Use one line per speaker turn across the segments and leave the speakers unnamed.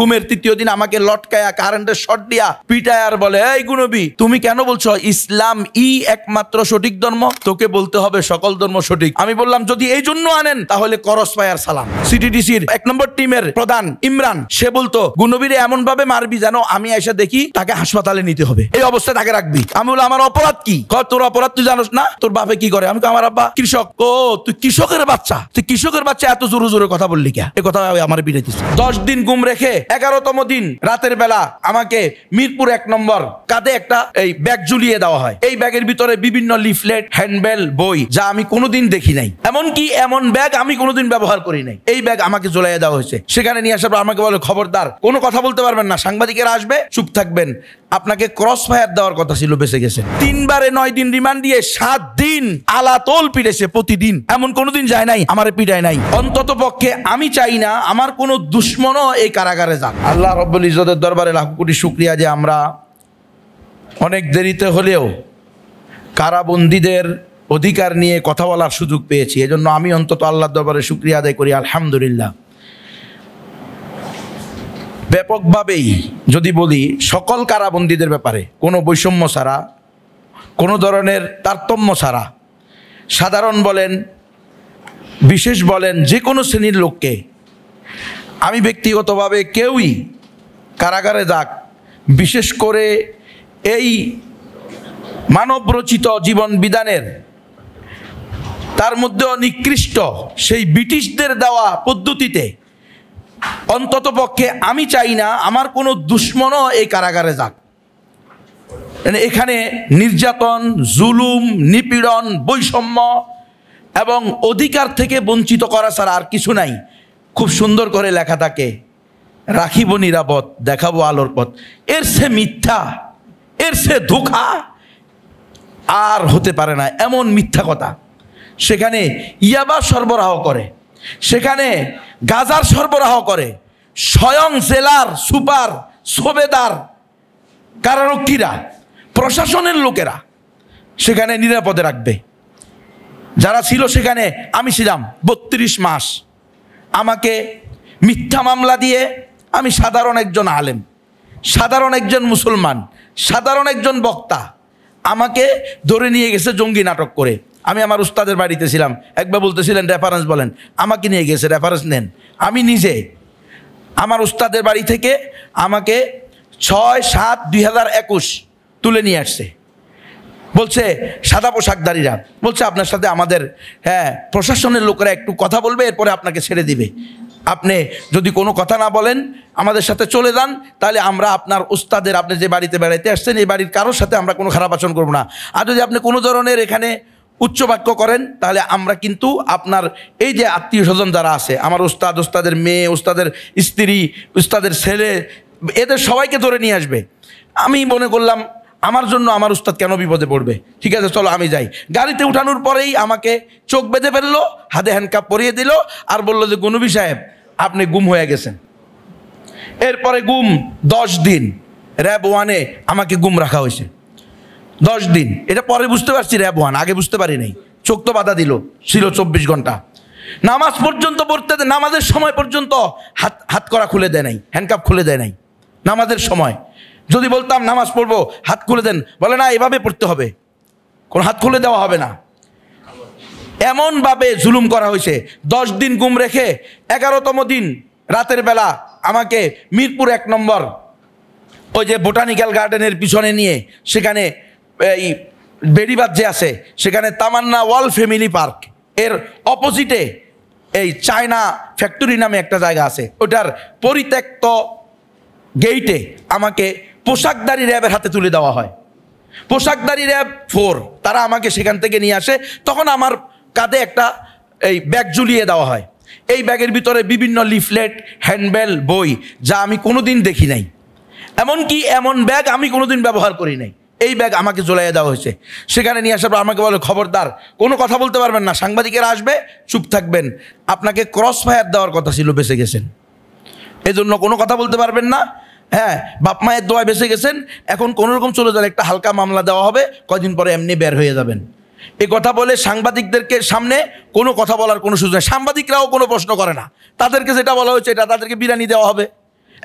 ঘুমের তৃতীয় দিন আমাকে লটকায়া কারেন্টের শর্ট দিয়া পিটায় আর বলে, এই গুনবী তুমি কেন বলছো ইসলাম একমাত্র সঠিক ধর্ম, তোকে বলতে হবে সকল ধর্ম সঠিক। আমি বললাম যদি এই জন্য আনেন তাহলে করস ফায়ার সালাম। সিটিডিসির 1 নম্বর টিমের প্রধান ইমরান সে বলতো গুনবীরে এমন ভাবে মারবি যেন আমি এসে দেখি তাকে হাসপাতালে নিতে হবে, এই অবস্থায় তাকে রাখবি। আমি বললাম আমার অপরাধ কি? তোর অপরাধ তুই জানোস না? তোর বাপে কি করে? আমি আমার আব্বা কৃষক। ও তুই কৃষকের বাচ্চা, তুই কৃষকের বাচ্চা এত জোরে জোরে কথা বললি কে? এই কথা আমার বিড়াইতেছে। 10 দিন গুম রেখে 11তম দিন রাতের বেলা আমাকে মিরপুর 1 নম্বর কাঁধে একটা এই ব্যাগ ঝুলিয়ে দেওয়া হয়। এই ব্যাগের ভিতরে বিভিন্ন লিফলেট, হ্যান্ডবেল, বই যা আমি কোনোদিন দেখি নাই, এমনকি এমন ব্যাগ আমি কোনোদিন ব্যবহার করি নাই, এই ব্যাগ আমাকে ঝুলাইয়া দেওয়া হয়েছে। সেখানে নিয়ে আসার পর আমাকে বলে খবরদার কোনো কথা বলতে পারবেন না, সাংবাদিকেরা আসবে, চুপ থাকবেন, আপনাকে ক্রস ফায়ার দেওয়ার কথা ছিল, বেঁচে গেছেন। 3 বারে 9 দিন রিমান্ড দিয়ে 7 দিন আলাতোল পিটেছে প্রতিদিন, এমন কোনোদিন যায় নাই আমারে পিটায় নাই। অন্তত পক্ষে আমি চাই না আমার কোনো দুশ্মনও এই কারাগারে যাক। আল্লাহ রাব্বুল ইজ্জতের দরবারে লাখ কোটি শুকরিয়া যে আমরা অনেক দেরিতে হলেও কারাবন্দীদের অধিকার নিয়ে কথা বলার সুযোগ পেয়েছি। এজন্য আমি অন্তত আল্লাহর দরবারে শুকরিয়া আদায় করি, আলহামদুলিল্লাহ। ব্যাপকভাবেই যদি বলি, সকল কারাবন্দীদের ব্যাপারে কোনো বৈষম্য ছাড়া, কোনো ধরনের তারতম্য ছাড়া, সাধারণ বলেন বিশেষ বলেন যে কোনো শ্রেণীর লোককে আমি ব্যক্তিগতভাবে কেউই কারাগারে যাক, বিশেষ করে এই মানবরচিত জীবন বিধানের তার মধ্যেও নিকৃষ্ট সেই ব্রিটিশদের দেওয়া পদ্ধতিতে অন্তত পক্ষে আমি চাই না আমার কোনো দুশ্মনও এই কারাগারে যাক। এখানে নির্যাতন, জুলুম, নিপীড়ন, বৈষম্য এবং অধিকার থেকে বঞ্চিত করা ছাড়া আর কিছু নাই। খুব সুন্দর করে লেখা থাকে, রাখিব নিরাপদ, দেখাবো আলোর পথ। এর সে মিথ্যা, এর সে ধোঁকা আর হতে পারে না। এমন মিথ্যা কথা, সেখানে ইয়াবা সরবরাহ করে, সেখানে গাজার সরবরাহ করে, স্বয়ং জেলার সুপার, সুবেদার, কারারক্ষীরা, প্রশাসনের লোকেরা সেখানে নিরাপদে রাখবে। যারা ছিল সেখানে, আমি ছিলাম 32 মাস। আমাকে মিথ্যা মামলা দিয়ে, আমি সাধারণ একজন আলেম, সাধারণ একজন মুসলমান, সাধারণ একজন বক্তা, আমাকে ধরে নিয়ে গেছে জঙ্গি নাটক করে। আমি আমার উস্তাদের বাড়িতে ছিলাম, একবার বলতেছিলেন রেফারেন্স বলেন, আমাকে নিয়ে গেছে, রেফারেন্স নেন। আমি নিজে আমার উস্তাদের বাড়ি থেকে আমাকে 6/7/2021 তুলে নিয়ে আসছে। বলছে সাদা পোশাকধারীরা, বলছে আপনার সাথে আমাদের প্রশাসনের লোকেরা একটু কথা বলবে, এরপরে আপনাকে ছেড়ে দিবে। আপনি যদি কোনো কথা না বলেন, আমাদের সাথে চলে যান, তাহলে আমরা আপনার উস্তাদের, আপনি যে বাড়িতে বেড়াইতে আসছেন এই বাড়ির কারোর সাথে আমরা কোনো খারাপ আচরণ করবো না। আর যদি আপনি কোনো ধরনের এখানে উচ্চবাক্য করেন, তাহলে আমরা কিন্তু আপনার এই যে আত্মীয় স্বজন যারা আছে, আমার উস্তাদ, উস্তাদের মেয়ে, উস্তাদের স্ত্রী, উস্তাদের ছেলে, এদের সবাইকে ধরে নিয়ে আসবে। আমি মনে করলাম আমার জন্য আমার উস্তাদ কেন বিপদে পড়বে, ঠিক আছে চলো আমি যাই। গাড়িতে উঠানোর পরেই আমাকে চোখ বেঁধে ফেললো, হাতে হ্যান্ডকাপ পরিয়ে দিল, আর বললো যে গুনবী সাহেব আপনি গুম হয়ে গেছেন। এরপরে গুম 10 দিন র্যাব 1-এ আমাকে গুম রাখা হয়েছে 10 দিন। এটা পরে বুঝতে পারছি র্যাব 1, আগে বুঝতে পারি নাই। চোখ তো বাধা দিল, ছিল 24 ঘন্টা। নামাজ পর্যন্ত পড়তে, নামাজের সময় পর্যন্ত হাত করা খুলে দেয় নাই, হ্যান্ডকাপ খুলে দেয় নাই নামাজের সময়। যদি বলতাম নামাজ পড়বো, হাত খুলে দেন, বলে না এভাবে পড়তে হবে, কোনো হাত খুলে দেওয়া হবে না। এমনভাবে জুলুম করা হয়েছে। 10 দিন গুম রেখে 11তম দিন রাতের বেলা আমাকে মিরপুর 1 নম্বর ওই যে বোটানিক্যাল গার্ডেনের পিছনে নিয়ে, সেখানে এই বেড়িবাঁধ যে আছে, সেখানে তামান্না ওয়াল ফ্যামিলি পার্ক এর অপোজিটে এই চায়না ফ্যাক্টরি নামে একটা জায়গা আছে, ওটার পরিত্যক্ত গেইটে আমাকে পোশাকধারী র্যাবের হাতে তুলে দেওয়া হয়। পোশাকধারী র্যাব 4 তারা আমাকে সেখান থেকে নিয়ে আসে। তখন আমার কাঁধে একটা এই ব্যাগ ঝুলিয়ে দেওয়া হয়। এই ব্যাগের ভিতরে বিভিন্ন লিফলেট, হ্যান্ডবেল, বই যা আমি কোনোদিন দেখি নাই, এমনকি এমন ব্যাগ আমি কোনোদিন ব্যবহার করি নাই, এই ব্যাগ আমাকে ঝুলাইয়া দেওয়া হয়েছে। সেখানে নিয়ে আসার পর আমাকে বলে খবরদার কোনো কথা বলতে পারবেন না, সাংবাদিকেরা আসবে, চুপ থাকবেন, আপনাকে ক্রস ফায়ার দেওয়ার কথা ছিল, বেঁচে গেছেন, এজন্য কোনো কথা বলতে পারবেন না। হ্যাঁ, বাপ মায়ের দোয়ায় বেঁচে গেছেন, এখন কোনোরকম চলে যান, একটা হালকা মামলা দেওয়া হবে, কয়দিন পরে এমনি বের হয়ে যাবেন। এ কথা বলে সাংবাদিকদেরকে সামনে কোনো কথা বলার কোনো সুযোগ নেই। সাংবাদিকরাও কোনো প্রশ্ন করে না, তাদেরকে যেটা বলা হয়েছে এটা তাদেরকে বিরানি দেওয়া হবে।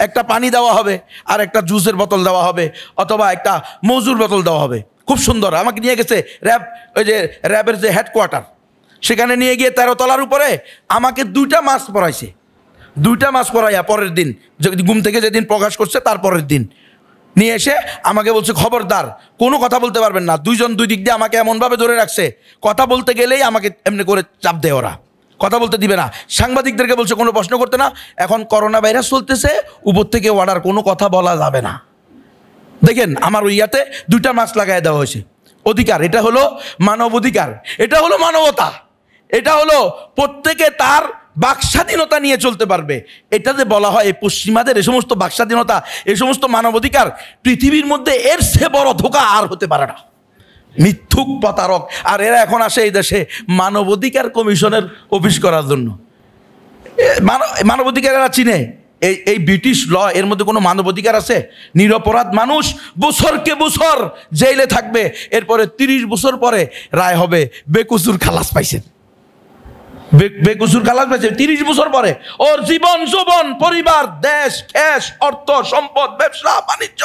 একটা পানি দেওয়া হবে আর একটা জুসের বোতল দেওয়া হবে অথবা একটা মজুর বোতল দেওয়া হবে। খুব সুন্দর। আমাকে নিয়ে গেছে র্যাব, ওই যে র্যাবের যে হেডকোয়ার্টার, সেখানে নিয়ে গিয়ে 13 তলার উপরে আমাকে 2টা মাস পড়াইছে। 2টা মাস পড়াইয়া পরের দিন ঘুম থেকে যেদিন প্রকাশ করছে তার পরের দিন নিয়ে এসে আমাকে বলছে খবরদার কোনো কথা বলতে পারবেন না। 2 জন 2 দিক দিয়ে আমাকে এমনভাবে ধরে রাখছে, কথা বলতে গেলেই আমাকে এমনি করে চাপ দেয়, ওরা কথা বলতে দিবে না। সাংবাদিকদেরকে বলছে কোনো প্রশ্ন করতে না, এখন করোনা ভাইরাস চলতেছে, উপর থেকে অর্ডার, কোনো কথা বলা যাবে না। দেখেন আমার ওই ইয়াতে 2টা মাস লাগাই দেওয়া হয়েছে। অধিকার, এটা হলো মানব অধিকার, এটা হলো মানবতা, এটা হলো প্রত্যেকে তার বাকস্বাধীনতা নিয়ে চলতে পারবে। এটাতে বলা হয় এই পশ্চিমাদের এই সমস্ত বাকস্বাধীনতা, এই সমস্ত মানবাধিকার, পৃথিবীর মধ্যে এর চেয়ে বড় ধোঁকা আর হতে পারে না। মিথ্যুক প্রতারক। আর এরা এখন আসে এই দেশে মানবাধিকার কমিশনের অফিস করার জন্য। মানবাধিকার এরা চিনে? এই ব্রিটিশ ল, এর মধ্যে কোনো মানবাধিকার আছে? নিরপরাধ মানুষ বছরকে বছর জেলে থাকবে, এরপরে 30 বছর পরে রায় হবে বেকসুর খালাস পাইছেন। বেকসুর খালাস পাইছে 30 বছর পরে। ওর জীবন যৌবন, পরিবার, দেশ, খ্যাস, অর্থ, সম্পদ, ব্যবসা বাণিজ্য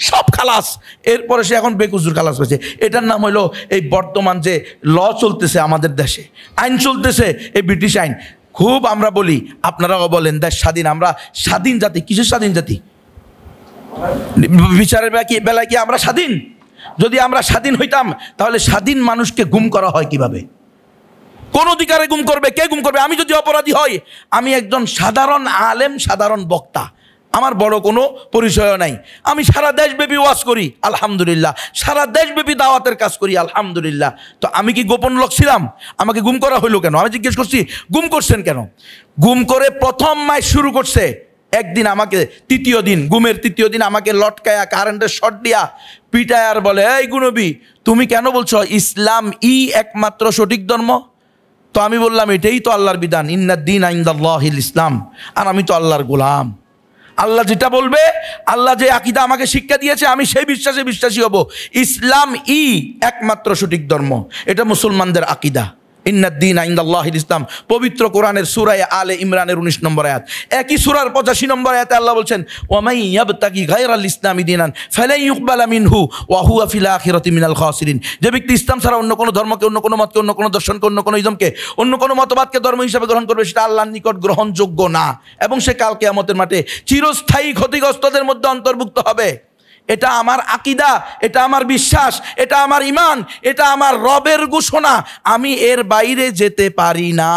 সব খালাস, এরপরে সে এখন বেকসুর খালাস পাইছে। এটার নাম হলো এই বর্তমান যে ল চলতেছে আমাদের দেশে, আইন চলতেছে, এই ব্রিটিশ আইন। খুব আমরা বলি, আপনারাও বলেন দেশ স্বাধীন, আমরা স্বাধীন জাতি। কিসের স্বাধীন জাতি? বিচারের বেলায় কি আমরা স্বাধীন? যদি আমরা স্বাধীন হইতাম তাহলে স্বাধীন মানুষকে গুম করা হয় কিভাবে? কোন অধিকারে গুম করবে? কে গুম করবে? আমি যদি অপরাধী হই, আমি একজন সাধারণ আলেম, সাধারণ বক্তা, আমার বড় কোনো পরিচয় নাই, আমি সারা দেশব্যাপী ওয়াজ করি আলহামদুলিল্লাহ, সারা দেশব্যাপী দাওয়াতের কাজ করি আলহামদুলিল্লাহ। তো আমি কি গোপন লোক ছিলাম? আমাকে গুম করা হইলো কেন? আমি জিজ্ঞেস করছি গুম করছেন কেন? গুম করে প্রথম মাস শুরু করছে একদিন আমাকে, তৃতীয় দিন, গুমের তৃতীয় দিন আমাকে লটকায়া কারেন্টের শর্ট দিয়া পিটায় আর বলে, এই গুনবী তুমি কেন বলছো ইসলাম একমাত্র সঠিক ধর্ম? তো আমি বললাম এটাই তো আল্লাহর বিধান, ইন্নাদ-দীন ইনদাল্লাহিল ইসলাম, আর আমি তো আল্লাহর গোলাম। আল্লাহ যেটা বলবে, আল্লাহ যে আকীদা আমাকে শিক্ষা দিয়েছে, আমি সেই বিশ্বাসে বিশ্বাসী হব। ইসলাম একমাত্র সঠিক ধর্ম, এটা মুসলমানদের আকীদা। ইন্নাদ-দীন ইনদাল্লাহিল ইসলাম, পবিত্র কোরআনের সূরা আলে ইমরানের 19 নম্বর আয়াত। একই সূরার 85 নম্বর আয়াতে আল্লাহ বলছেন, ওয়া মান ইয়াবতাগি গায়রাল ইসলামি দীনান ফালান ইউকবালা মিনহু ওয়া হুয়া ফিল আখিরাতি মিনাল খাসিরিন। যে ব্যক্তি ইসলাম ছাড়া অন্য কোনো ধর্মকে, অন্য কোনো মতকে, অন্য কোনো দর্শনকে, অন্য কোনো ইজমকে, অন্য কোনো মতবাদকে ধর্ম হিসাবে গ্রহণ করবে, সেটা আল্লাহর নিকট গ্রহণযোগ্য না, এবং সে কাল কিয়ামতের মাঠে চিরস্থায়ী ক্ষতিগ্রস্তদের মধ্যে অন্তর্ভুক্ত হবে। এটা আমার আকীদা, এটা আমার বিশ্বাস, এটা আমার ঈমান, এটা আমার রবের ঘোষণা, আমি এর বাইরে যেতে পারি না।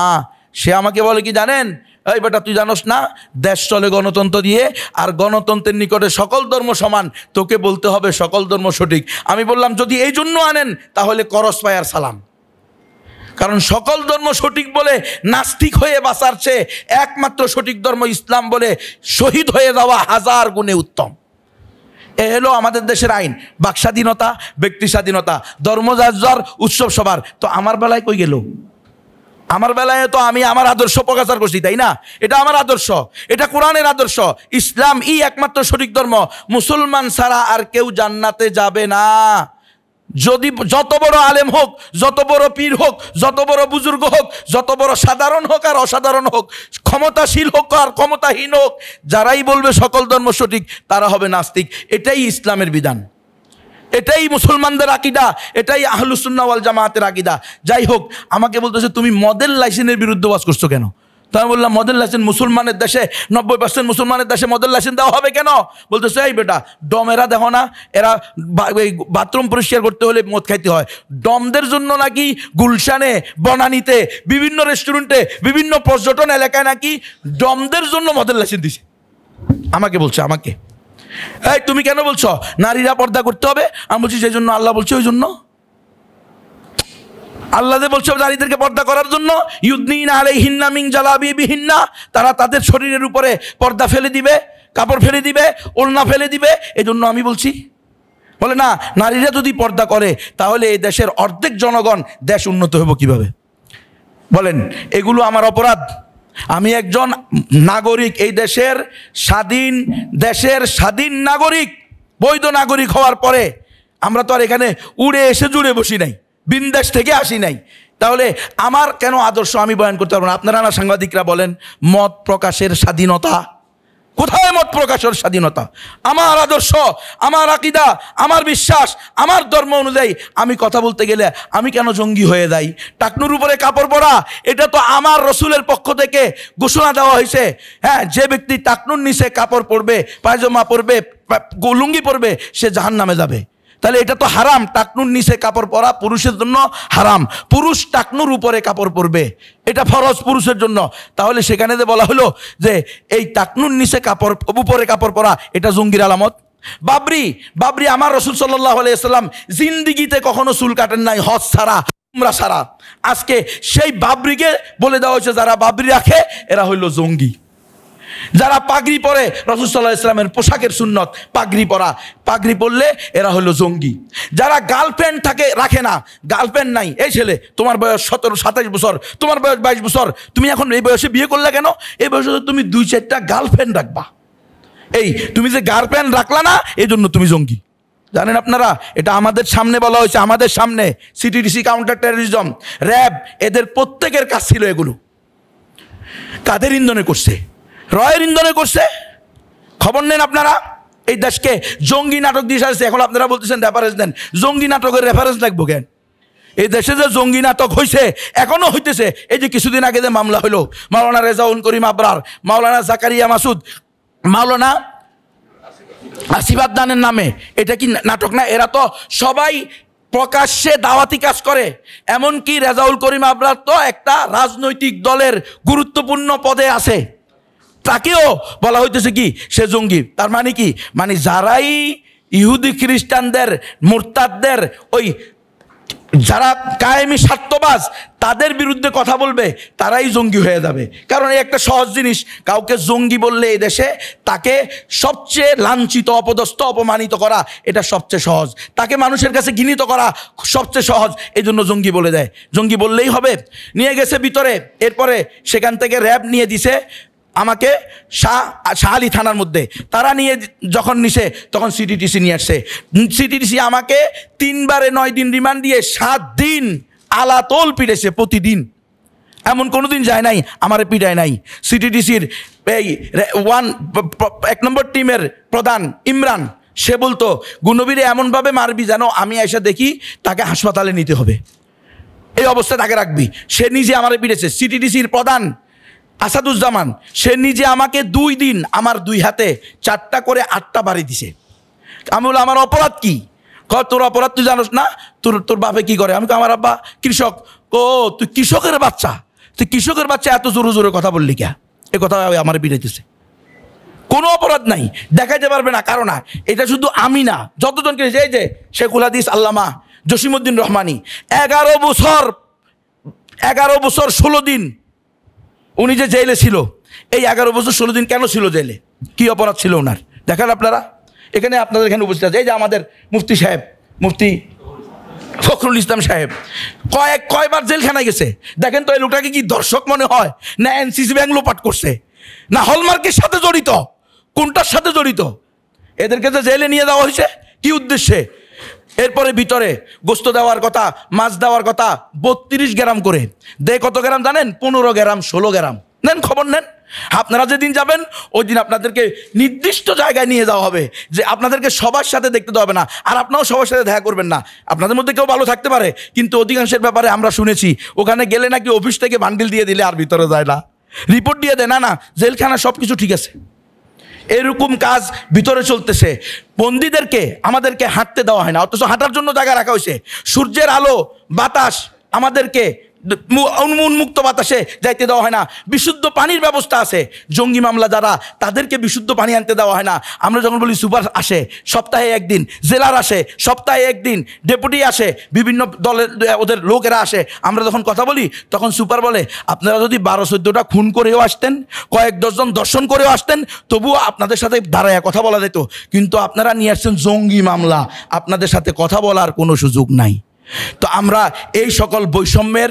সে আমাকে বলে কি জানেন, এই বেটা তুই জানোস না দেশ চলে গণতন্ত্র দিয়ে, আর গণতন্ত্রের নিকটে সকল ধর্ম সমান, তোকে বলতে হবে সকল ধর্ম সঠিক। আমি বললাম যদি এই জন্য আনেন তাহলে করস পায়ার সালাম, কারণ সকল ধর্ম সঠিক বলে নাস্তিক হয়ে বাঁচার চেয়ে একমাত্র সঠিক ধর্ম ইসলাম বলে শহীদ হয়ে যাওয়া 1000 গুণে উত্তম। এ হলো আমাদের দেশের আইন। বাক স্বাধীনতা, ব্যক্তি স্বাধীনতা, ধর্ম যার যার, উৎসব সবার। তো আমার বেলায় কই গেল? আমার বেলায় তো আমি আমার আদর্শ প্রকাশ করছি, তাই না? এটা আমার আদর্শ, এটা কোরআনের আদর্শ। ইসলাম একমাত্র সঠিক ধর্ম, মুসলমান ছাড়া আর কেউ জান্নাতে যাবে না। যদি যত বড় আলেম হোক, যত বড় পীর হোক, যত বড় বুজুর্গ হোক, যত বড় সাধারণ হোক আর অসাধারণ হোক, ক্ষমতাশীল হোক আর ক্ষমতাহীন হোক, যারাই বলবে সকল ধর্ম সঠিক, তারা হবে নাস্তিক। এটাই ইসলামের বিধান, এটাই মুসলমানদের আকীদা, এটাই আহলুস সুন্নাহ ওয়াল জামাতের আকীদা। যাই হোক, আমাকে বলতেছে তুমি মডেল লাইসেন্সের বিরুদ্ধে ওয়াজ করছো কেন? তো আমি বললাম মডেল লাইসেন্স মুসলমানের দেশে, 90% মুসলমানের দেশে মডেল লাইসেন্স দেওয়া হবে কেন? বলতেছে এই বেটা ডমেরা দেখো না, এরা বাথরুম পরিষ্কার করতে হলে মদ খাইতে হয়। ডমদের জন্য নাকি গুলশানে, বনানীতে, বিভিন্ন রেস্টুরেন্টে, বিভিন্ন পর্যটন এলাকায় নাকি ডমদের জন্য মডেল লাইসেন্স দিছে। আমাকে বলছে, আমাকে, এই তুমি কেন বলছো নারীরা পর্দা করতে হবে? আমি বলছি যে জন্য আল্লাহ বলছে ওই জন্য। আল্লাহ বলছে নারীদেরকে পর্দা করার জন্য, ইউদনিনা আলাইহিন্না মিন জালাবিবিহিন্না, তারা তাদের শরীরের উপরে পর্দা ফেলে দিবে, কাপড় ফেলে দিবে, ওড়না ফেলে দিবে, এই জন্য আমি বলছি। বলে না, নারীরা যদি পর্দা করে তাহলে এই দেশের অর্ধেক জনগণ, দেশ উন্নত হবে কিভাবে? বলেন এগুলো আমার অপরাধ? আমি একজন নাগরিক, এই দেশের স্বাধীন নাগরিক, বৈধ নাগরিক হওয়ার পরে আমরা তো আর এখানে উড়ে এসে জুড়ে বসি নাই, বিন্দেশ থেকে আসি নাই। তাহলে আমার কেন আদর্শ আমি বয়ান করতে পারবো না? আপনারা না সাংবাদিকরা বলেন মত প্রকাশের স্বাধীনতা, কোথায় মত প্রকাশের স্বাধীনতা? আমার আদর্শ, আমার আকীদা, আমার বিশ্বাস, আমার ধর্ম অনুযায়ী আমি কথা বলতে গেলে আমি কেন জঙ্গি হয়ে যাই? টাকনুর উপরে কাপড় পরা, এটা তো আমার রসুলের পক্ষ থেকে ঘোষণা দেওয়া হয়েছে। হ্যাঁ, যে ব্যক্তি টাকনুর নিচে কাপড় পরবে, পায়জামা পরবে, লুঙ্গি পরবে, সে জাহান্নামে যাবে। তাহলে এটা তো হারাম। টাকনুর নিচে কাপড় পরা পুরুষের জন্য হারাম। পুরুষ টাকনুর উপরে কাপড় পরবে, এটা ফরজ পুরুষের জন্য। তাহলে সেখানে যে বলা হলো যে এই টাকনুর নিচে কাপড়, উপরে কাপড় পরা, এটা জঙ্গির আলামত। বাবরি আমার রসুল সাল্লাল্লাহু আলাইহি ওয়াসাল্লাম জিন্দিগিতে কখনো চুল কাটেন নাই, হজ ছাড়া, উমরা ছাড়া। আজকে সেই বাবরিকে বলে দেওয়া হয়েছে যারা বাবরি রাখে এরা হইল জঙ্গি। যারা পাগড়ি পরে, রাসূল সাল্লাল্লাহু আলাইহি ওয়াসাল্লামের পোশাকের সুন্নত পাগড়ি পরা, পাগড়ি পরলে এরা হলো জঙ্গি। যারা গার্লফ্রেন্ড থাকে, রাখে না, গার্লফ্রেন্ড নাই, এই ছেলে তোমার বয়স 17-27 বছর, তোমার বয়স 22 বছর, তুমি এখন এই বয়সে বিয়ে করলে কেন? এই বয়সে তুমি 2-4টা গার্লফ্রেন্ড রাখবা। এই তুমি যে গার্লফ্রেন্ড রাখলা না, এই জন্য তুমি জঙ্গি। জানেন আপনারা, এটা আমাদের সামনে বলা হয়েছে, আমাদের সামনে। সিটিডিসি, কাউন্টার টেরোরিজম, র্যাব, এদের প্রত্যেকের কাজ ছিল এগুলো। কাদের ইন্ধনে করছে? রয়ের ইন্ধনে করছে। খবর নেন আপনারা। এই দেশকে জঙ্গি নাটক দিয়ে আসছে। এখন আপনারা বলতেছেন রেফারেন্স দেন। জঙ্গি নাটকের রেফারেন্স লাগবো কেন? এই দেশে যে জঙ্গি নাটক হয়েছে, এখনো হইতেছে। এই যে কিছুদিন আগে যে মামলা হলো, মাওলানা রেজাউল করিম আবরার, মাওলানা জাকারিয়া মাসুদ, মাওলানা আসিফ আদনানের নামে, এটা কি নাটক না? এরা তো সবাই প্রকাশ্যে দাওয়াতি কাজ করে। এমনকি রেজাউল করিম আবরার তো একটা রাজনৈতিক দলের গুরুত্বপূর্ণ পদে আছে, তাকেও বলা হইতেছে কি সে জঙ্গি। তার মানে কি? মানে যারাই ইহুদি খ্রিস্টানদের, মুরতাদদের, ওই যারা কায়েমি স্বার্থবাজ, তাদের বিরুদ্ধে কথা বলবে, তারাই জঙ্গি হয়ে যাবে। কারণ এই একটা সহজ জিনিস, কাউকে জঙ্গি বললে এই দেশে তাকে সবচেয়ে লাঞ্ছিত, অপদস্থ, অপমানিত করা, এটা সবচেয়ে সহজ। তাকে মানুষের কাছে ঘৃণিত করা সবচেয়ে সহজ, এই জন্য জঙ্গি বলে দেয়। জঙ্গি বললেই হবে। নিয়ে গেছে ভিতরে, এরপরে সেখান থেকে র্যাব নিয়ে দিছে আমাকে শাহ আলী থানার মধ্যে। তারা নিয়ে যখন নিছে, তখন সিটিটিসি নিয়ে আসছে। সিটিটিসি আমাকে 3 বারে 9 দিন রিমান্ড দিয়ে 7 দিন আলাতোল পিটেছে প্রতিদিন। এমন কোনো দিন যায় নাই আমারে পিটায় নাই। সিটিটিসির এই 1 নম্বর টিমের প্রধান ইমরান, সে বলতো গুনবীরে এমনভাবে মারবি যেন আমি এসে দেখি তাকে হাসপাতালে নিতে হবে, এই অবস্থা তাকে রাখবি। সে নিজে আমারে পিটেছে। সিটিটিসির প্রধান আসাদুজ্জামান, সে নিজে আমাকে 2 দিন আমার 2 হাতে 4টা করে 8টা বাড়ি দিছে। আমি বললাম আমার অপরাধ কি? তোর অপরাধ তুই জানোস না? তোর বাপে কি করে? আমি তো আমার আব্বা কৃষক। ও তুই কৃষকের বাচ্চা, তুই কৃষকের বাচ্চা, এত জোরে জোরে কথা বললি কে? এ কথা আমার পিটাইতেছে। কোনো অপরাধ নাই, দেখাইতে পারবে না কারণ না। এটা শুধু আমি না, যতজনকে, এই যে শেখুল হাদিস আল্লামা জসিমউদ্দিন রহমানি, 11 বছর 16 দিন উনি যে জেলে ছিল। এই 11 বছর 16 দিন কেন ছিল জেলে? কি অপরাধ ছিল ওনার? দেখেন আপনারা, এখানে আপনাদের এখানে উপস্থিত আছে। এই যে আমাদের মুফতি সাহেব, মুফতি ফখরুল ইসলাম সাহেব, কয়বার জেলখানায় গেছে। দেখেন তো এই লোকটাকে কি দর্শক মনে হয়, না এনসিসি ব্যাংক লোপাট করছে, না হলমার্কের সাথে জড়িত? কোনটার সাথে জড়িত? এদেরকে যে জেলে নিয়ে যাওয়া হয়েছে কি উদ্দেশ্যে? এরপরে ভিতরে গোস্ত দেওয়ার কথা, মাছ দেওয়ার কথা, 32 গ্রাম করে দেয়। কত গ্রাম জানেন? 15 গ্রাম, 16 গ্রাম। নেন, খবর নেন। আপনারা যেদিন যাবেন ওই দিন আপনাদেরকে নির্দিষ্ট জায়গায় নিয়ে যাওয়া হবে, যে আপনাদেরকে সবার সাথে দেখতে দেওয়া হবে না। আর আপনারাও সবার সাথে দেখা করবেন না। আপনাদের মধ্যে কেউ ভালো থাকতে পারে, কিন্তু অধিকাংশের ব্যাপারে আমরা শুনেছি ওখানে গেলে নাকি অফিস থেকে বান্ডিল দিয়ে দিলে আর ভিতরে যায় না, রিপোর্ট দিয়ে দেয়, না জেলখানা সব কিছু ঠিক আছে। এরকম কাজ ভিতরে চলতেছে। বন্দীদেরকে আমাদেরকে হাঁটতে দেওয়া হয় না, অথচ হাঁটার জন্য জায়গা রাখা হয়েছে। সূর্যের আলো, বাতাস আমাদেরকে উন্মুক্ত বাতাসে যাইতে দেওয়া হয় না। বিশুদ্ধ পানির ব্যবস্থা আছে। জঙ্গি মামলা যারা, তাদেরকে বিশুদ্ধ পানি আনতে দেওয়া হয় না। আমরা যখন বলি সুপার আসে সপ্তাহে 1 দিন, জেলার আসে সপ্তাহে 1 দিন, ডেপুটি আসে, বিভিন্ন দলের ওদের লোকেরা আসে, আমরা যখন কথা বলি তখন সুপার বলে আপনারা যদি 12-14টা খুন করেও আসতেন, কয়েক ডজন দর্শন করেও আসতেন, তবুও আপনাদের সাথে দাঁড়ায় কথা বলা যেত। কিন্তু আপনারা নিয়ে আসছেন জঙ্গি মামলা, আপনাদের সাথে কথা বলার কোনো সুযোগ নাই। তো আমরা এই সকল বৈষম্যের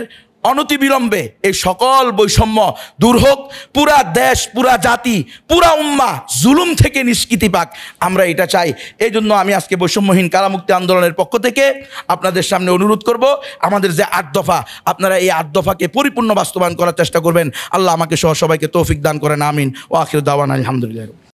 অনতিবিলম্বে এই সকল বৈষম্য দূর হোক, পুরা দেশ, পুরা জাতি, পুরা উম্মাহ জুলুম থেকে নিষ্কৃতি পাক, আমরা এটা চাই। এই জন্য আমি আজকে বৈষম্যহীন কারামুক্তি আন্দোলনের পক্ষ থেকে আপনাদের সামনে অনুরোধ করব, আমাদের যে 8 দফা, আপনারা এই 8 দফাকে পরিপূর্ণ বাস্তবায়ন করার চেষ্টা করবেন। আল্লাহ আমাকে সহ সবাইকে তৌফিক দান করেন, আমিন। ও আখির দাওয়ানা আলহামদুলিল্লাহ।